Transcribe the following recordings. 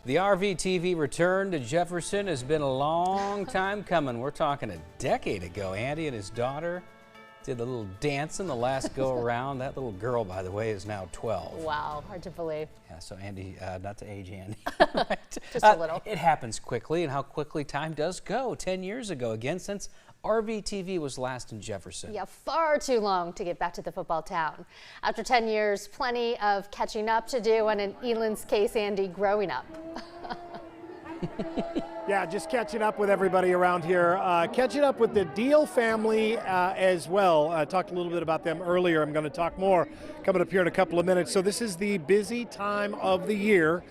The RVTV return to Jefferson has been a long time coming. We're talking a decade ago. Andy and his daughter did a little dancing the last go around. That little girl, by the way, is now 12. Wow, hard to believe. Yeah, so Andy, not to age Andy. Just a little. It happens quickly, and how quickly time does go. 10 years ago again, since RVTV was last in Jefferson. Yeah, far too long to get back to the football town. After 10 years, plenty of catching up to do, and in Elan's case, Andy, growing up. Yeah, just catching up with everybody around here. Catching up with the Deal family as well. I talked a little bit about them earlier. I'm going to talk more coming up here in a couple of minutes. So this is the busy time of the year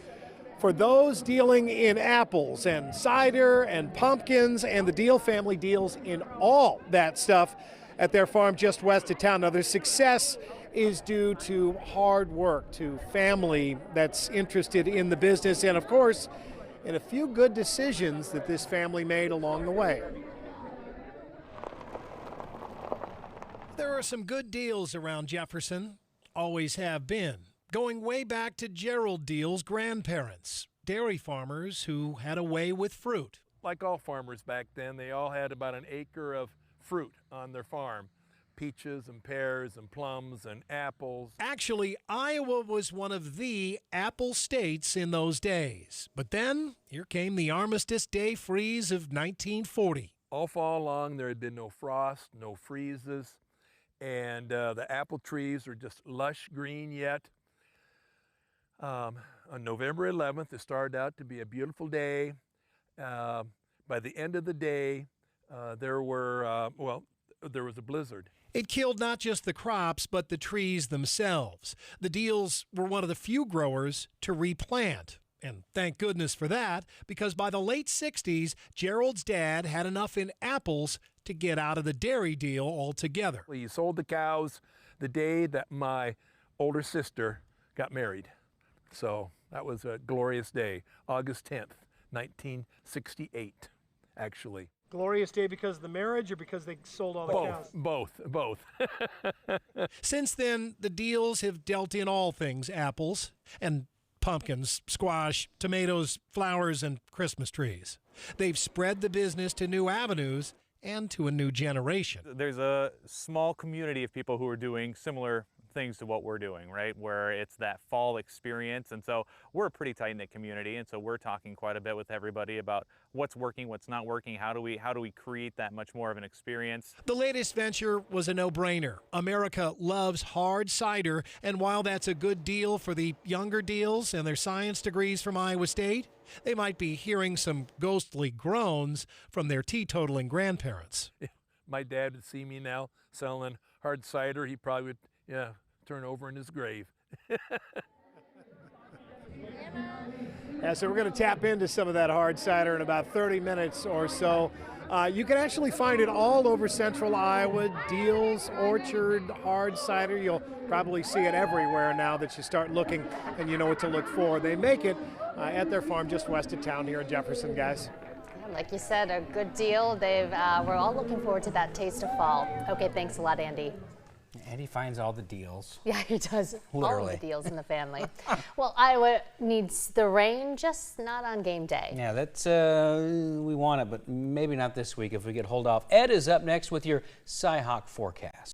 for those dealing in apples and cider and pumpkins, and the Deal family deals in all that stuff at their farm just west of town. Now, their success is due to hard work, to family that's interested in the business, and of course, in a few good decisions that this family made along the way. There are some good deals around Jefferson, always have been, going way back to Gerald Deal's grandparents, dairy farmers who had a way with fruit. Like all farmers back then, they all had about an acre of fruit on their farm. Peaches and pears and plums and apples. Actually, Iowa was one of the apple states in those days. But then, here came the Armistice Day freeze of 1940. All fall long, there had been no frost, no freezes, and the apple trees are just lush green yet. On November 11th, it started out to be a beautiful day. By the end of the day, there was a blizzard. It killed not just the crops, but the trees themselves. The Deals were one of the few growers to replant. And thank goodness for that, because by the late 60s, Gerald's dad had enough in apples to get out of the dairy deal altogether. He sold the cows the day that my older sister got married. So that was a glorious day, August 10th, 1968, actually. Glorious day because of the marriage or because they sold all the cows? Both. Since then, the Deals have dealt in all things apples and pumpkins, squash, tomatoes, flowers, and Christmas trees. They've spread the business to new avenues and to a new generation. There's a small community of people who are doing similar things to what we're doing, right? Where it's that fall experience. And so we're a pretty tight-knit community. And so we're talking quite a bit with everybody about what's working, what's not working. How do we create that much more of an experience? The latest venture was a no-brainer. America loves hard cider. And while that's a good deal for the younger Deals and their science degrees from Iowa State, they might be hearing some ghostly groans from their teetotaling grandparents. My dad would see me now selling hard cider. He probably would, turn over in his grave. So we're going to tap into some of that hard cider in about 30 minutes or so. You can actually find it all over central Iowa. Deals, Orchard, hard cider. You'll probably see it everywhere now that you start looking and you know what to look for. They make it at their farm just west of town here in Jefferson, guys. Like you said, a good deal. We're all looking forward to that taste of fall. Okay, thanks a lot, Andy. Andy finds all the deals. Yeah, he does. Literally. All of the deals in the family. Well, Iowa needs the rain, just not on game day. Yeah, that's we want it, but maybe not this week if we get hold off. Ed is up next with your Cyhawk forecast.